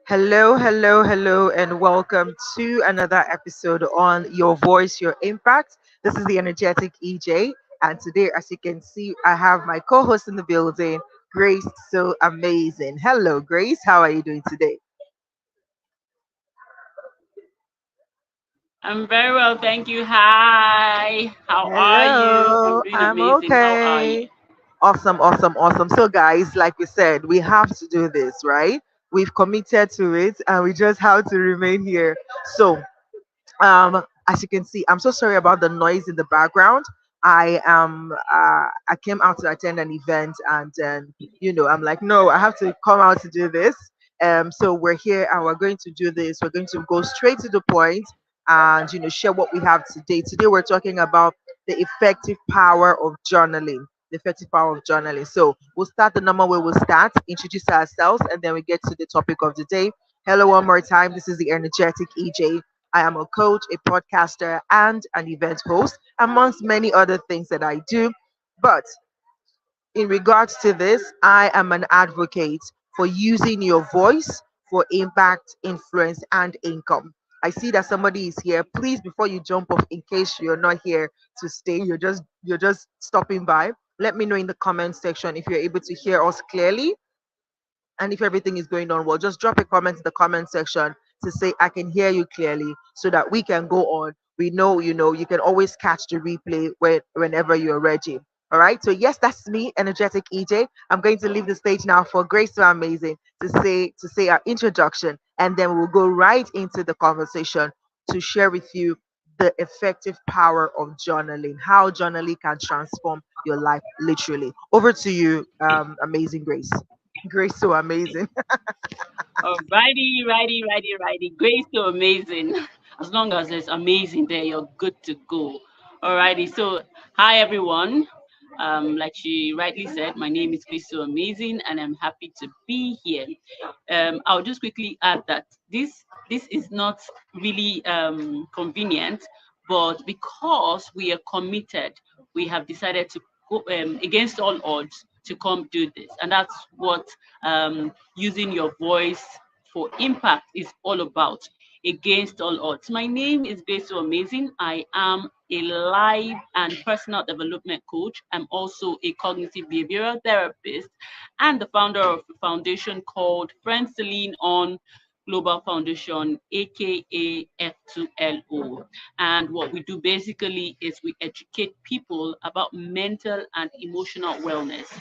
Hello, hello, hello, and welcome to another episode on Your Voice, Your Impact. This is the energetic EJ, and today, as you can see, I have my co host in the building, Grace. So amazing. Hello, Grace. How are you doing today? I'm very well, thank you. Hi, how are you? I'm Hello, doing I'm amazing. How are you? okay. Awesome, awesome, awesome. So, guys, like we said, we have to do this, right? We've committed to it, and we just have to remain here. So, as you can see, I'm so sorry about the noise in the background. I came out to attend an event, and then I'm like, no, I have to come out to do this. So we're here and we're going to do this. We're going to go straight to the point and share what we have today. Today we're talking about the effective power of journaling. The effective power of journaling. So we'll start the normal way. We'll start, introduce ourselves, and then we get to the topic of the day. Hello, one more time. This is the energetic EJ. I am a coach, a podcaster, and an event host, amongst many other things that I do. But in regards to this, I am an advocate for using your voice for impact, influence, and income. I see that somebody is here. Please, before you jump off, in case you're not here to stay, you're just stopping by. Let me know in the comment section if you're able to hear us clearly, and if everything is going on well, just drop a comment in the comment section to say I can hear you clearly so that we can go on. We know, you can always catch the replay whenever you're ready. All right. So yes, that's me, energetic EJ. I'm going to leave the stage now for Grace So Amazing to say our introduction, and then we'll go right into the conversation to share with you the effective power of journaling, how journaling can transform your life literally. Over to you, amazing Grace. Grace So Amazing. Righty. Great, so amazing. As long as there's amazing there, you're good to go. Alrighty. So, hi everyone. Like she rightly said, my name is Grace So Amazing, and I'm happy to be here. I'll just quickly add that this is not really convenient, but because we are committed, we have decided to go against all odds to come do this, and that's what using your voice for impact is all about. Against all odds. My name is Grace So Amazing. I am a life and personal development coach. I'm also a cognitive behavioral therapist and the founder of a foundation called Friends to Lean On Global Foundation, aka F2LO. And what we do basically is we educate people about mental and emotional wellness.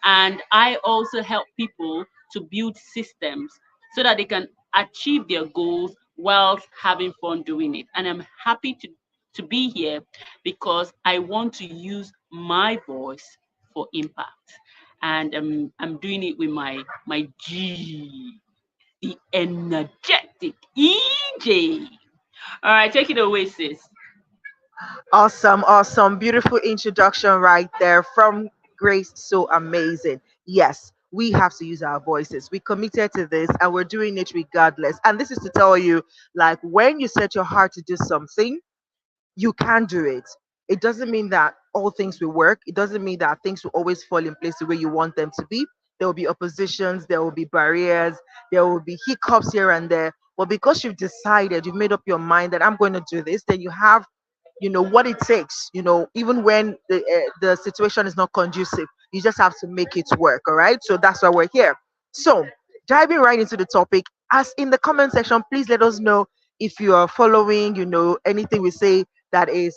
And I also help people to build systems so that they can achieve their goals whilst having fun doing it. And I'm happy to be here because I want to use my voice for impact. And I'm doing it with my G, the energetic EJ. All right, take it away, sis. Awesome, awesome. Beautiful introduction right there from Grace. So amazing. Yes, we have to use our voices. We committed to this and we're doing it regardless. And this is to tell you, like, when you set your heart to do something, you can do it. It doesn't mean that all things will work. It doesn't mean that things will always fall in place the way you want them to be. There will be oppositions, there will be barriers, there will be hiccups here and there. But because you've decided, you've made up your mind that I'm going to do this, then you have, what it takes. Even when the situation is not conducive, you just have to make it work. All right. So that's why we're here. So diving right into the topic, as in the comment section, please let us know if you are following, anything we say that is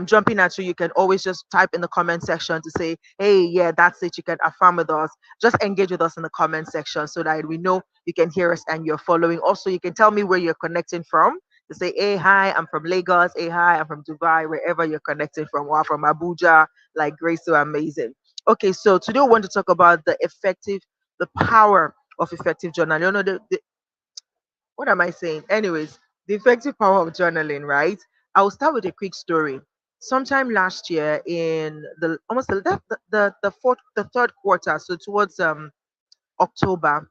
jumping at you. You can always just type in the comment section to say, hey, yeah, that's it. You can affirm with us. Just engage with us in the comment section so that we know you can hear us and you're following. Also, you can tell me where you're connecting from to say, hey, hi, I'm from Lagos. Hey, hi, I'm from Dubai, wherever you're connecting from, or from Abuja, like Grace So Amazing. Okay, so today we want to talk about the power of effective journaling. What am I saying? Anyways, the effective power of journaling, right? I'll start with a quick story. Sometime last year, in the almost the third quarter, so towards October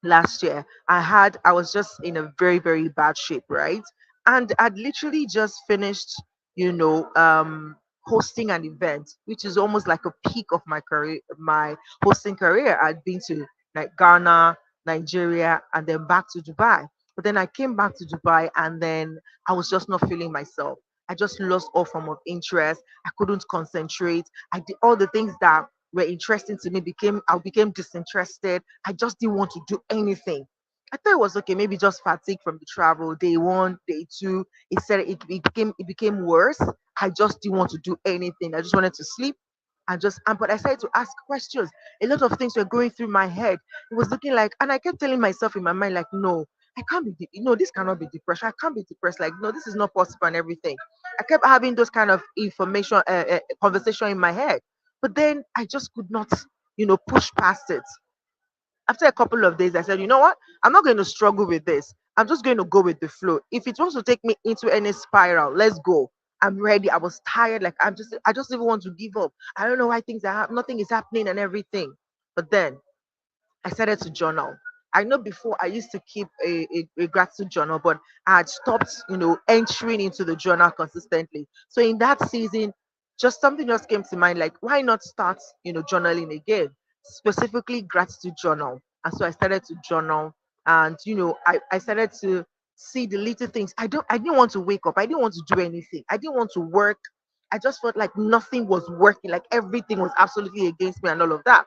last year, I was just in a very, very bad shape, right? And I'd literally just finished, you know, um hosting an event, which is almost like a peak of my hosting career. I'd been to like Ghana, Nigeria, and then back to Dubai. But then I came back to Dubai, and then I was just not feeling myself. I just lost all form of interest. I couldn't concentrate. I did all the things that were interesting to me I became disinterested. I just didn't want to do anything. I thought it was okay, maybe just fatigue from the travel. Day one, day two, it became worse. I just didn't want to do anything. I just wanted to sleep and but I started to ask questions. A lot of things were going through my head. It was looking like, and I kept telling myself in my mind, like, no, I can't no, this cannot be depression. I can't be depressed. Like, no, this is not possible and everything. I kept having those kind of conversation in my head, but then I just could not, push past it. After a couple of days, I said, you know what? I'm not going to struggle with this. I'm just going to go with the flow. If it wants to take me into any spiral, let's go. I'm ready. I was tired. Like, I just even want to give up. I don't know why nothing is happening and everything. But then I started to journal. I know before I used to keep a gratitude journal, but I had stopped, entering into the journal consistently. So in that season, just something just came to mind, like, why not start, journaling again, specifically gratitude journal. And so I started to journal, and I started to see the little things. I didn't want to wake up. I didn't want to do anything. I didn't want to work. I just felt like nothing was working, like everything was absolutely against me and all of that.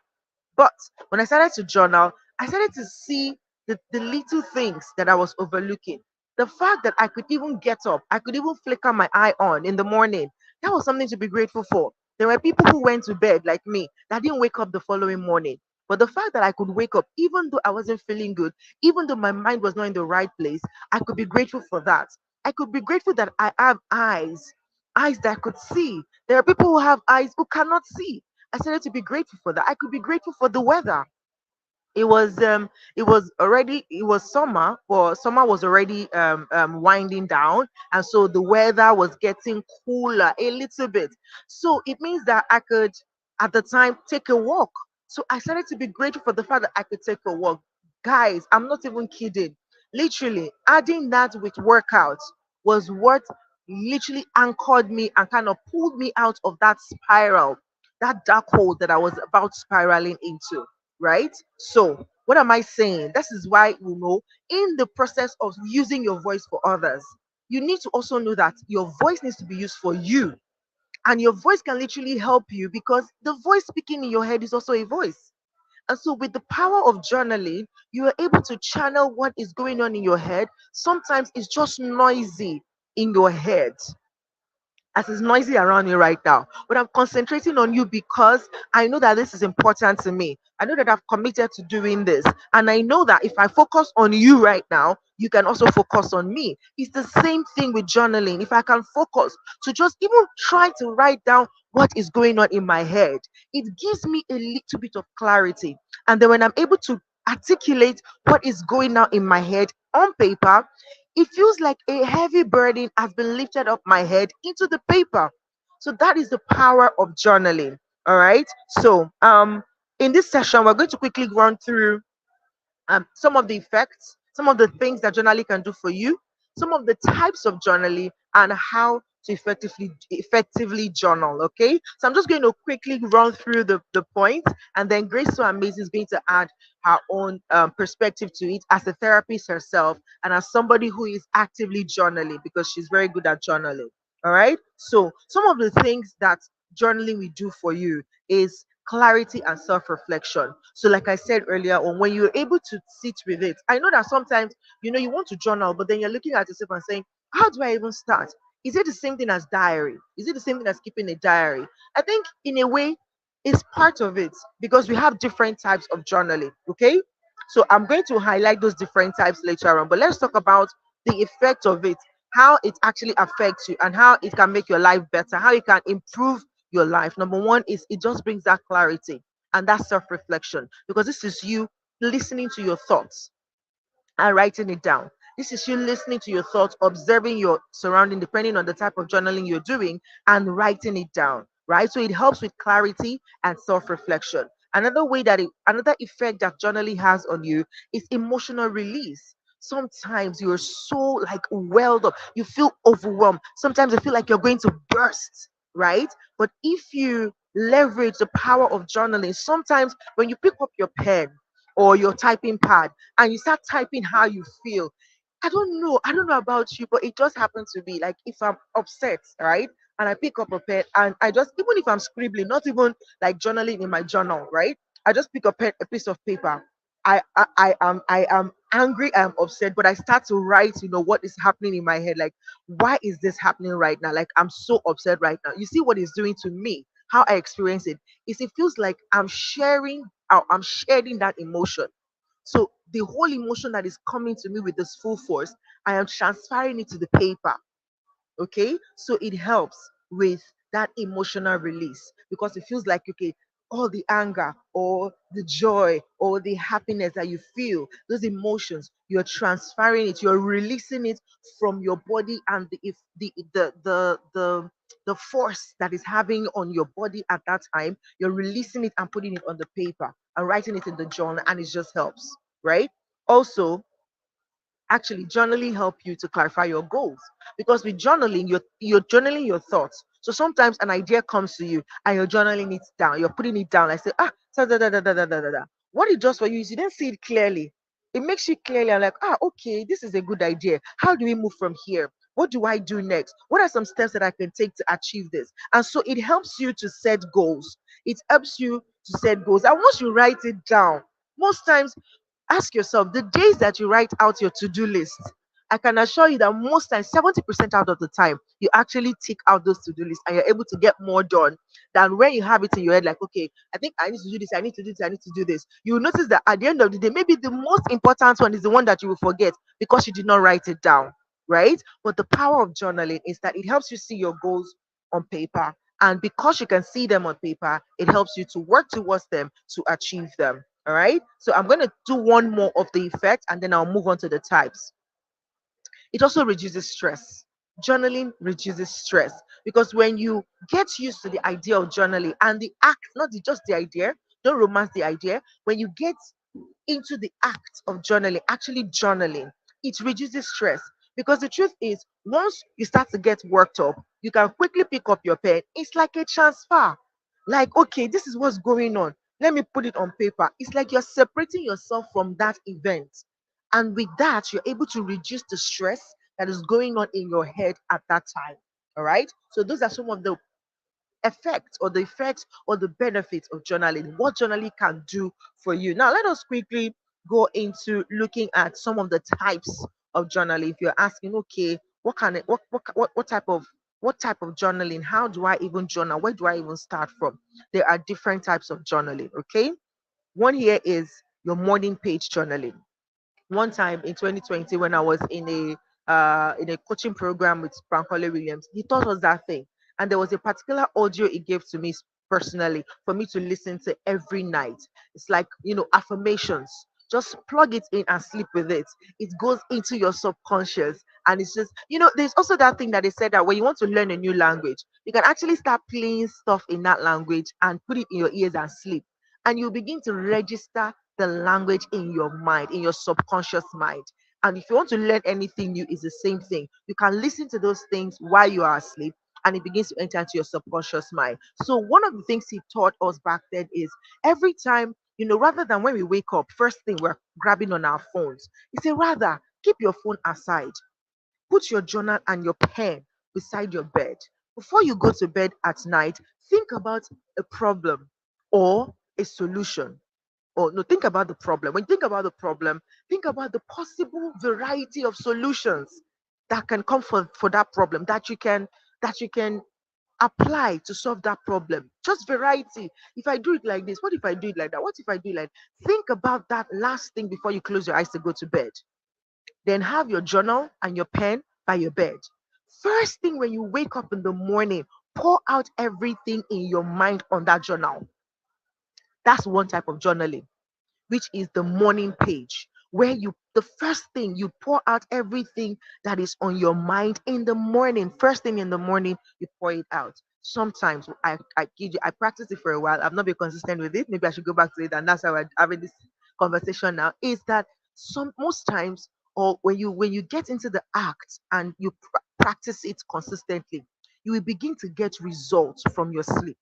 But when I started to journal, I started to see the little things that I was overlooking. The fact that I could even get up, I could even flicker my eye on in the morning, that was something to be grateful for. There were people who went to bed like me that didn't wake up the following morning. But the fact that I could wake up, even though I wasn't feeling good, even though my mind was not in the right place, I could be grateful for that. I could be grateful that I have eyes that could see. There are people who have eyes who cannot see. I started to be grateful for that. I could be grateful for the weather. It was summer, or summer was already winding down, and so the weather was getting cooler a little bit. So it means that I could at the time take a walk. So I started to be grateful for the fact that I could take a walk. Guys, I'm not even kidding. Literally adding that with workouts was what literally anchored me and kind of pulled me out of that spiral, that dark hole that I was about spiraling into, right? So, what am I saying? This is why, in the process of using your voice for others, you need to also know that your voice needs to be used for you. And your voice can literally help you, because the voice speaking in your head is also a voice. And so, with the power of journaling, you are able to channel what is going on in your head. Sometimes it's just noisy in your head, as it's noisy around me right now. But I'm concentrating on you because I know that this is important to me. I know that I've committed to doing this. And I know that if I focus on you right now, you can also focus on me. It's the same thing with journaling. If I can focus to just even try to write down what is going on in my head, it gives me a little bit of clarity. And then when I'm able to articulate what is going on in my head on paper, it feels like a heavy burden has been lifted off my head into the paper. So that is the power of journaling. All right. So in this session, we're going to quickly run through some of the effects, some of the things that journaling can do for you, some of the types of journaling, and how to effectively journal. Okay, so I'm just going to quickly run through the points, and then Grace So Amazing is going to add her own perspective to it as a therapist herself and as somebody who is actively journaling, because she's very good at journaling. All right, so some of the things that journaling will do for you is clarity and self-reflection. So like I said earlier on, when you're able to sit with it, I know that sometimes you want to journal, but then you're looking at yourself and saying, how do I even start? Is it the same thing as diary? Is it the same thing as keeping a diary? I think in a way it's part of it, because we have different types of journaling. Okay, so I'm going to highlight those different types later on, but let's talk about the effect of it, how it actually affects you, and how it can make your life better, how it can improve your life. Number one is it just brings that clarity and that self-reflection, because this is you listening to your thoughts and writing it down. This is you listening to your thoughts, observing your surrounding, depending on the type of journaling you're doing, and writing it down, right? So it helps with clarity and self-reflection. Another effect that journaling has on you is emotional release. Sometimes you're so like welled up, you feel overwhelmed. Sometimes you feel like you're going to burst, right? But if you leverage the power of journaling, sometimes when you pick up your pen or your typing pad, and you start typing how you feel. I don't know about you, but it just happens to be like if I'm upset, right? And I pick up a pen and I just, even if I'm scribbling, not even like journaling in my journal, right? I just pick up a piece of paper. I am angry, I'm upset, but I start to write, what is happening in my head. Like, why is this happening right now? Like, I'm so upset right now. You see what it's doing to me, how I experience it is it feels like I'm sharing that emotion. So the whole emotion that is coming to me with this full force, I am transferring it to the paper. Okay, so it helps with that emotional release because it feels like, okay, all the anger or the joy or the happiness that you feel, those emotions, you're transferring it, you're releasing it from your body, and the if the force that is having on your body at that time, you're releasing it and putting it on the paper and writing it in the journal, and it just helps, right? Also, actually, journaling help you to clarify your goals, because with journaling, you're journaling your thoughts. So sometimes an idea comes to you and you're journaling it down, you're putting it down. I say, da, da, da, da, da, da, da, da. What it does for you is you then see it clearly. It makes you clearly, I'm like, okay, this is a good idea. How do we move from here? What do I do next? What are some steps that I can take to achieve this? And so it helps you to set goals. It helps you to set goals, and once you write it down, most times, ask yourself the days that you write out your to-do list. I can assure you that most times, 70% out of the time, you actually tick out those to-do lists and you're able to get more done than when you have it in your head, like, okay, I think I need to do this, I need to do this, I need to do this. You will notice that at the end of the day, maybe the most important one is the one that you will forget because you did not write it down, right? But the power of journaling is that it helps you see your goals on paper. And because you can see them on paper, it helps you to work towards them to achieve them. All right. So I'm going to do one more of the effect and then I'll move on to the types. It also reduces stress. Journaling reduces stress because when you get used to the idea of journaling and the act, not just the idea, don't romance the idea. When you get into the act of journaling, actually journaling, it reduces stress. Because the truth is, once you start to get worked up, you can quickly pick up your pen. It's like a transfer. Like, okay, this is what's going on. Let me put it on paper. It's like you're separating yourself from that event. And with that, you're able to reduce the stress that is going on in your head at that time. All right. So, those are some of the effects or the benefits of journaling, what journaling can do for you. Now, let us quickly go into looking at some of the types of journaling. If you're asking, okay, what kind of what type of journaling? How do I even journal? Where do I even start from? There are different types of journaling. Okay, one here is your morning page journaling. One time in 2020, when I was in a coaching program with Frank Williams, he taught us that thing. And there was a particular audio he gave to me personally for me to listen to every night. It's like, affirmations. Just plug it in and sleep with it. It goes into your subconscious. And it's just, there's also that thing that they said that when you want to learn a new language, you can actually start playing stuff in that language and put it in your ears and sleep. And you begin to register the language in your mind, in your subconscious mind. And if you want to learn anything new, it's the same thing. You can listen to those things while you are asleep, and it begins to enter into your subconscious mind. So, one of the things he taught us back then is every time, rather than when we wake up, first thing we're grabbing on our phones, he said, rather keep your phone aside, put your journal and your pen beside your bed. Before you go to bed at night, think about a problem or a solution. Or no, think about the problem. When you think about the problem, think about the possible variety of solutions that can come for that problem that you can apply to solve that problem. Just variety. If I do it like this, what if I do it like that? What if I do it like, think about that last thing before you close your eyes to go to bed. Then have your journal and your pen by your bed. First thing when you wake up in the morning, pour out everything in your mind on that journal. That's one type of journaling, which is the morning page, where the first thing you pour out everything that is on your mind in the morning. First thing in the morning, you pour it out. Sometimes I practiced it for a while. I've not been consistent with it. Maybe I should go back to it, and that's how we're having this conversation now. Is that some most times, or when you get into the act and you practice it consistently, you will begin to get results from your sleep.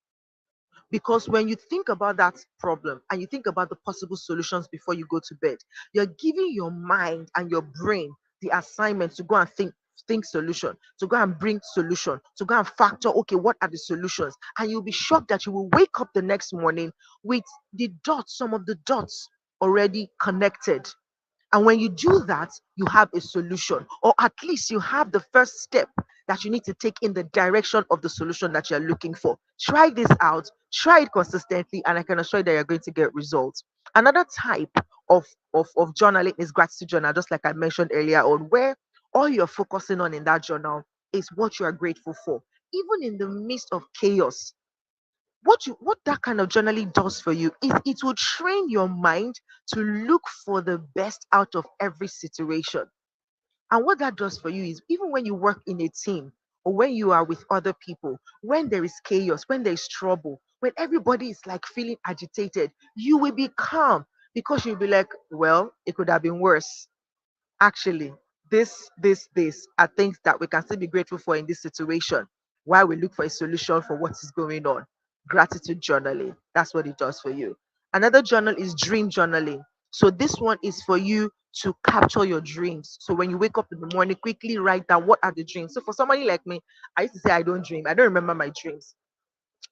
Because when you think about that problem and you think about the possible solutions before you go to bed, you're giving your mind and your brain the assignment to go and think solution, to go and bring solution, to go and factor, okay, what are the solutions? And you'll be shocked that you will wake up the next morning with the dots, some of the dots already connected. And when you do that, you have a solution, or at least you have the first step that you need to take in the direction of the solution that you're looking for. Try this out, try it consistently, and I can assure you that you're going to get results. Another type of journaling is gratitude journal, just like I mentioned earlier on, where all you're focusing on in that journal is what you are grateful for. Even in the midst of chaos, what that kind of journaling does for you is it will train your mind to look for the best out of every situation. And what that does for you is even when you work in a team or when you are with other people, when there is chaos, when there is trouble, when everybody is like feeling agitated, you will be calm because you'll be like, well, it could have been worse. Actually, this are things that we can still be grateful for in this situation while we look for a solution for what is going on. Gratitude journaling, that's what it does for you. Another journal is dream journaling. So this one is for you to capture your dreams. So when you wake up in the morning, quickly write down what are the dreams. So for somebody like me, I used to say I don't dream, I don't remember my dreams.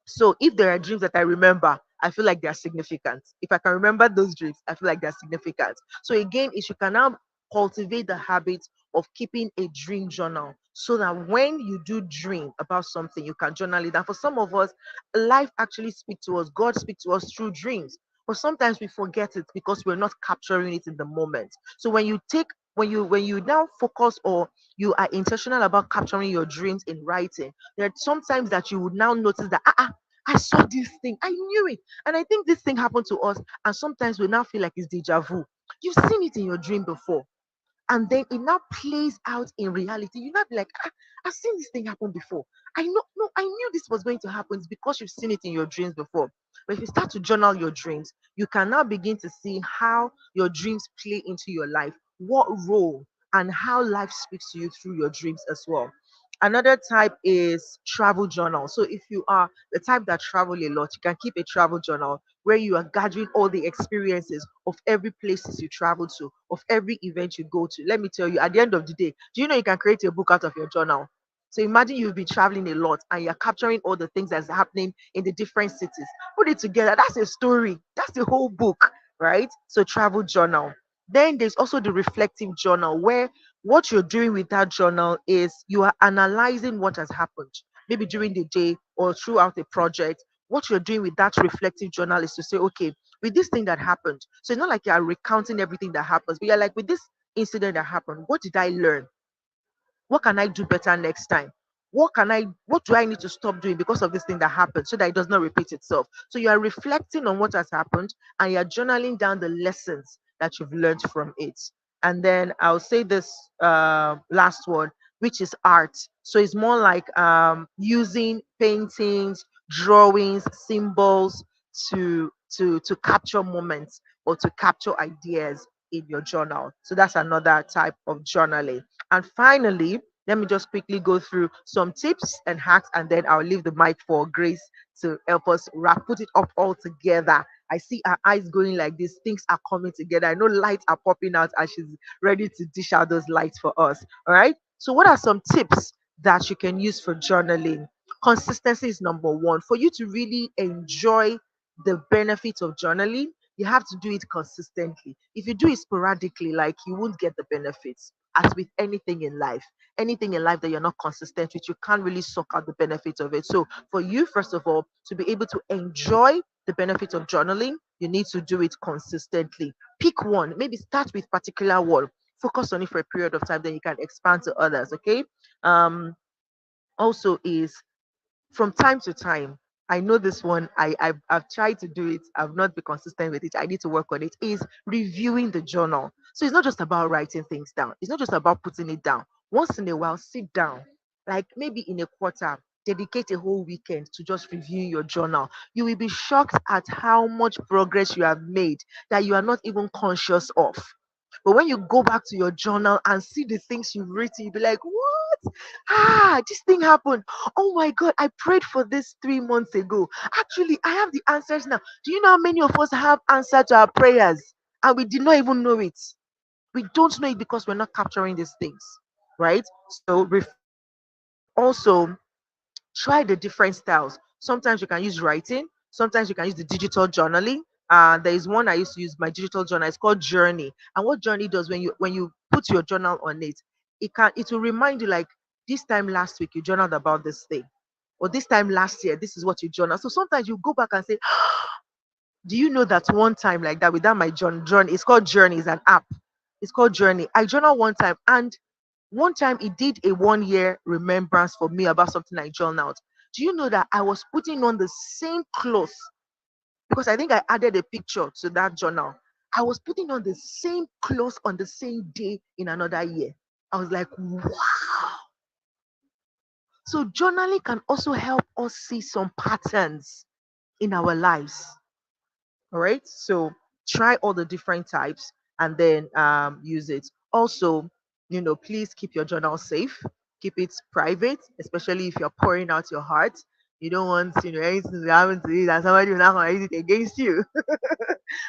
So if there are dreams that I remember, I feel like they are significant. If I can remember those dreams, I feel like they're significant. So again, is you can now cultivate the habit of keeping a dream journal so that when you do dream about something, you can journal it. And for some of us, life actually speaks to us. God speaks to us through dreams. But sometimes we forget it because we're not capturing it in the moment. So when you now focus or you are intentional about capturing your dreams in writing, there are sometimes that you would now notice that I saw this thing, I knew it, and I think this thing happened to us. And sometimes we now feel like it's deja vu. You've seen it in your dream before, and then it now plays out in reality. You now be like, I've seen this thing happen before. I know, no, I knew this was going to happen. It's because you've seen it in your dreams before. But if you start to journal your dreams, you can now begin to see how your dreams play into your life, what role, and how life speaks to you through your dreams as well. Another type is travel journal. So if you are the type that travel a lot, you can keep a travel journal where you are gathering all the experiences of every places you travel to, of every event you go to. Let me tell you, at the end of the day, do you know you can create a book out of your journal? So imagine you've been traveling a lot and you're capturing all the things that's happening in the different cities. Put it together. That's a story. That's the whole book, right? So travel journal. Then there's also the reflective journal where what you're doing with that journal is you are analyzing what has happened, maybe during the day or throughout a project. What you're doing with that reflective journal is to say, okay, with this thing that happened. So it's not like you're recounting everything that happens, but you're like, with this incident that happened, what did I learn? What can I do better next time? What do I need to stop doing because of this thing that happened so that it does not repeat itself? So you are reflecting on what has happened and you're journaling down the lessons that you've learned from it. And then I'll say this last one, which is art. So it's more like using paintings, drawings, symbols to capture moments or to capture ideas in your journal. So that's another type of journaling. And finally, let me just quickly go through some tips and hacks, and then I'll leave the mic for Grace to help us put it up all together. I see her eyes going like this. Things are coming together. I know lights are popping out and she's ready to dish out those lights for us. All right. So, what are some tips that you can use for journaling? Consistency is number one. For you to really enjoy the benefits of journaling, you have to do it consistently. If you do it sporadically, like you won't get the benefits. As with anything in life that you're not consistent with, you can't really suck out the benefits of it. So, for you, first of all, to be able to enjoy the benefits of journaling, you need to do it consistently. Pick one, maybe start with particular one, focus on it for a period of time, then you can expand to others. Okay. Um, Also, is from time to time, I know this one, I've tried to do it, I've not been consistent with it, I need to work on it, is reviewing the journal. So it's not just about writing things down, it's not just about putting it down. Once in a while, sit down, like maybe in a quarter, dedicate a whole weekend to just reviewing your journal. You will be shocked at how much progress you have made that you are not even conscious of. But when you go back to your journal and see the things you've written, you'll be like, what? This thing happened. Oh my God, I prayed for this 3 months ago. Actually, I have the answers now. Do you know how many of us have answer to our prayers and we did not even know it? We don't know it because we're not capturing these things, right? So also try the different styles. Sometimes you can use writing, sometimes you can use the digital journaling. There is one I used to use, my digital journal. It's called Journey. And what Journey does, when you put your journal on it, it will remind you, like, this time last week you journaled about this thing, or this time last year this is what you journal. So sometimes you go back and say, do you know that one time like that without my journey? It's called Journey. It's an app. It's called Journey. I journal one time, and one time it did a 1 year remembrance for me about something I journaled. Do you know that I was putting on the same clothes, because I think I added a picture to that journal. I was putting on the same clothes on the same day in another year. I was like, wow. So journaling can also help us see some patterns in our lives. All right. So try all the different types and then use it. Also, please keep your journal safe, keep it private, especially if you're pouring out your heart. You don't want, anything to happen to you that somebody will not gonna use it against you.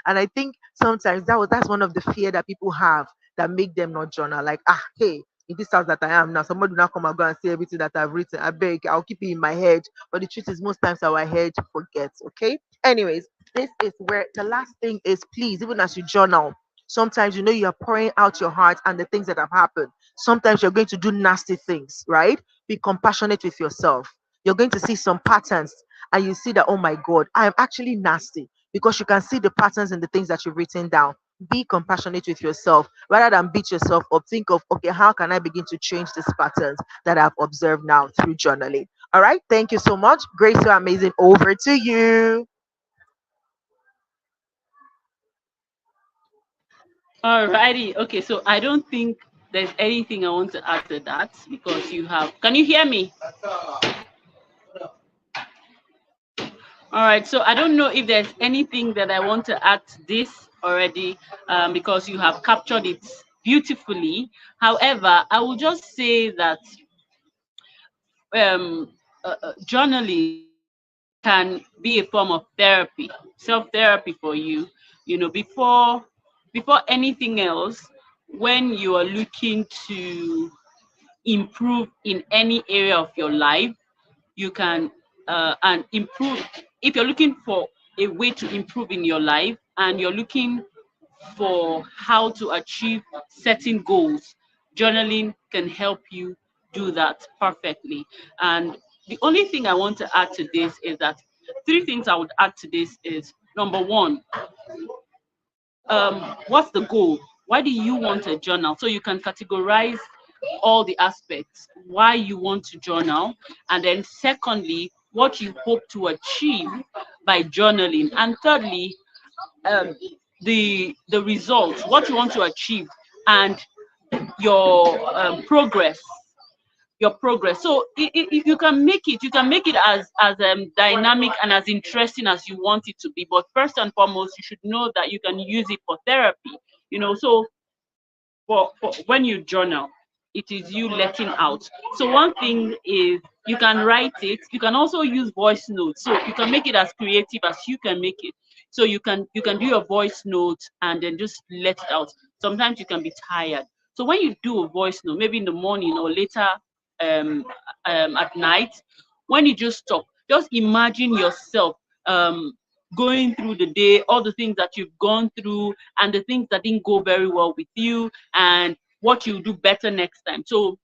And I think sometimes that's one of the fear that people have that make them not journal. Like, hey, in this house that I am now, somebody will not come and go and say everything that I've written. I beg, I'll keep it in my head. But the truth is, most times our head forgets. Okay. Anyways, this is where the last thing is, please, even as you journal, sometimes you're pouring out your heart and the things that have happened. Sometimes you're going to do nasty things, right? Be compassionate with yourself. You're going to see some patterns and you see that, oh my God, I'm actually nasty, because you can see the patterns and the things that you've written down. Be compassionate with yourself rather than beat yourself up. Think of, okay, how can I begin to change these patterns that I've observed now through journaling? All right. Thank you so much. Grace, so amazing. Over to you. Alrighty. Okay, so I don't think there's anything I want to add to that because you have. Can you hear me? All right. So I don't know if there's anything that I want to add to this already, because you have captured it beautifully. However, I will just say that journaling can be a form of therapy, self-therapy for you. Before anything else, when you are looking to improve in any area of your life, you can and improve. If you're looking for a way to improve in your life and you're looking for how to achieve certain goals, journaling can help you do that perfectly. And the only thing I want to add to this is that three things I would add to this is: number one, what's the goal? Why do you want a journal? So you can categorize all the aspects why you want to journal, and then secondly, what you hope to achieve by journaling, and thirdly, um, the results, what you want to achieve, and your progress. So if you can make it, you can make it as dynamic and as interesting as you want it to be. But first and foremost, you should know that you can use it for therapy. So for when you journal, it is you letting out. So one thing is you can write it. You can also use voice notes. So you can make it as creative as you can make it. So you can do your voice note and then just let it out. Sometimes you can be tired. So when you do a voice note, maybe in the morning or later um, at night, when you just stop, just imagine yourself going through the day, all the things that you've gone through and the things that didn't go very well with you, and what you do better next time. So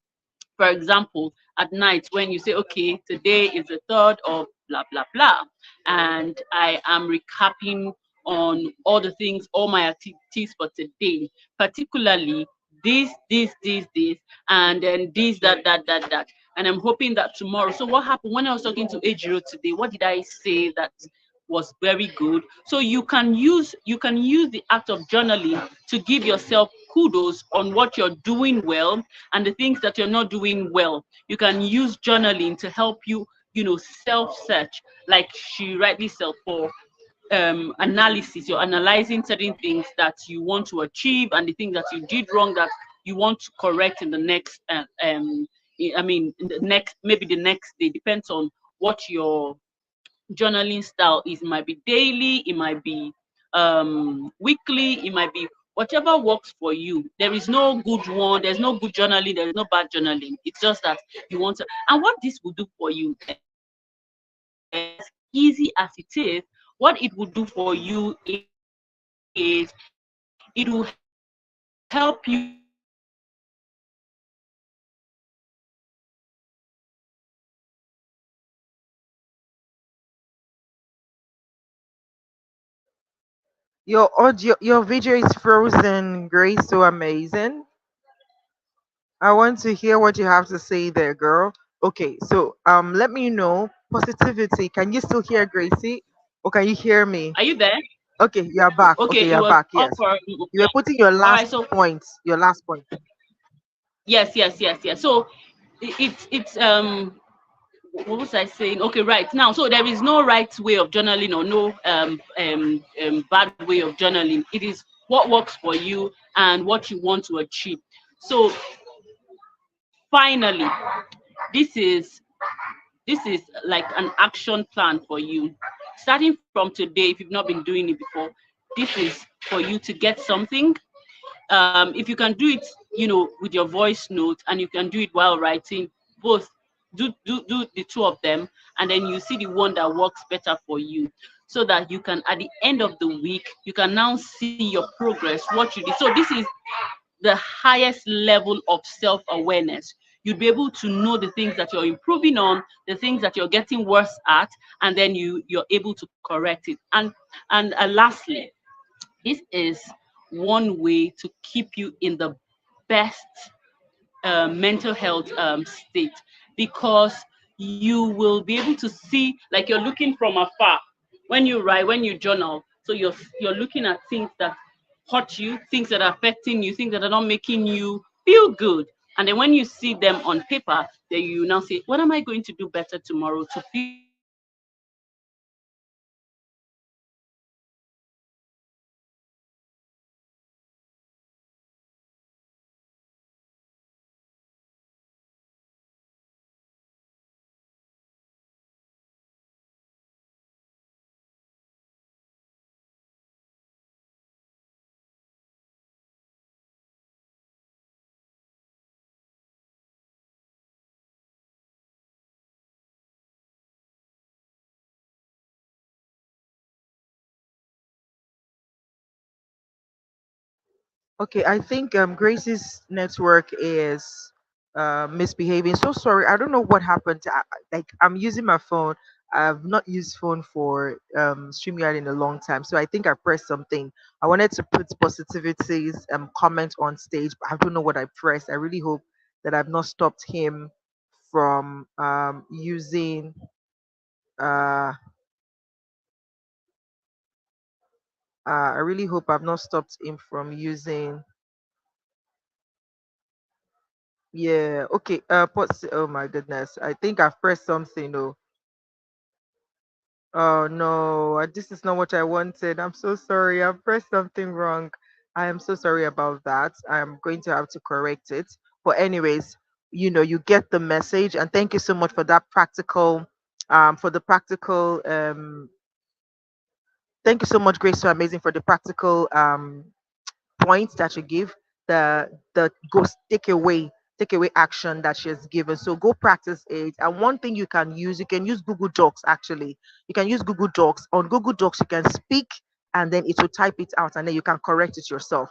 for example, at night when you say, okay, today is the third of blah blah blah, and I am recapping on all the things, all my activities for today, particularly this, and then this, that, and I'm hoping that tomorrow. So what happened when I was talking to Ejiro today? What did I say that was very good? So you can use the act of journaling to give yourself kudos on what you're doing well and the things that you're not doing well. You can use journaling to help you, self-search, like she rightly said, for analysis. You're analyzing certain things that you want to achieve and the things that you did wrong that you want to correct in the next I mean, the next, maybe the next day, depends on what your journaling style is. It might be daily, it might be weekly, it might be whatever works for you. There is no good one, there's no good journaling, there's no bad journaling. It's just that you want to. And what this will do for you, as easy as it is, what it will do for you is it will help you identify Your audio, your video is frozen, Grace. So amazing. I want to hear what you have to say there, girl. Okay, so let me know positivity. Can you still hear Gracie? Or can you hear me? Are you there? Okay, you are back. Okay, Okay, you it are was back. off Yes. for You were yeah. putting your All last right, so point. Your last point. yes. So it's what was I saying? Okay, right now, so there is no right way of journaling or no bad way of journaling. It is what works for you and what you want to achieve. So finally, this is this is like an action plan for you. Starting from today, if you've not been doing it before, this is for you to get something. If you can do it, with your voice note, and you can do it while writing, both, do the two of them, and then you see the one that works better for you, so that you can, at the end of the week, you can now see your progress, what you did. So this is the highest level of self-awareness. You'd be able to know the things that you're improving on, the things that you're getting worse at, and then you're able to correct it. And lastly, this is one way to keep you in the best mental health state, because you will be able to see, like, you're looking from afar when you write, when you journal. So you're looking at things that hurt you, things that are affecting you, things that are not making you feel good. And then when you see them on paper, then you now say, what am I going to do better tomorrow to feel better? And then you now start Okay, I think Grace's network is misbehaving. So sorry, I don't know what happened. Like I'm using my phone. I've not used phone for StreamYard in a long time, so I think I pressed something. I wanted to put positivity's comment on stage, but I don't know what I pressed. I really hope that I've not stopped him from using. Uh, I really hope I've not stopped him from using. Yeah. Okay. Oh my goodness. I think I've pressed something. Oh. Oh no. This is not what I wanted. I'm so sorry. I've pressed something wrong. I am so sorry about that. I'm going to have to correct it. But anyways, you get the message, and thank you so much for that practical. For the practical. Thank you so much, Grace. So amazing for the practical points that you give, the go take away action that she has given. So go practice it. And one thing you can use Google Docs. Actually, you can use Google Docs. On Google Docs you can speak, and then it will type it out, and then you can correct it yourself.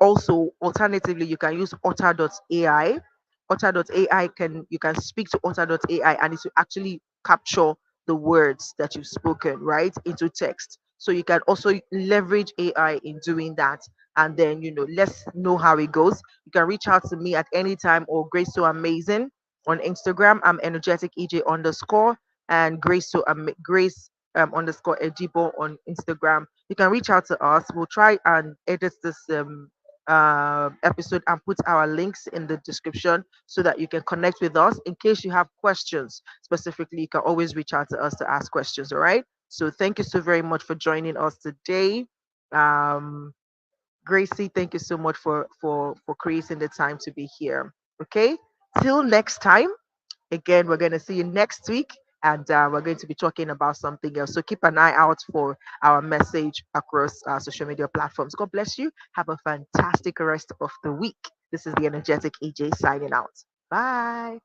Also, alternatively, you can use otter.ai. Otter.ai, can you can speak to otter.ai, and it will actually capture the words that you've spoken right into text. So you can also leverage AI in doing that. And then let's know how it goes. You can reach out to me at any time, or Grace So Amazing on Instagram. I'm energetic EJ underscore, and Grace underscore Ejibo on Instagram. You can reach out to us. We'll try and edit this episode and put our links in the description so that you can connect with us. In case you have questions specifically, you can always reach out to us to ask questions. All right. So thank you so very much for joining us today. Um, Gracie, thank you so much for creating the time to be here. Okay. Till next time, again, we're going to see you next week. And we're going to be talking about something else. So keep an eye out for our message across social media platforms. God bless you. Have a fantastic rest of the week. This is the energetic EJ signing out. Bye.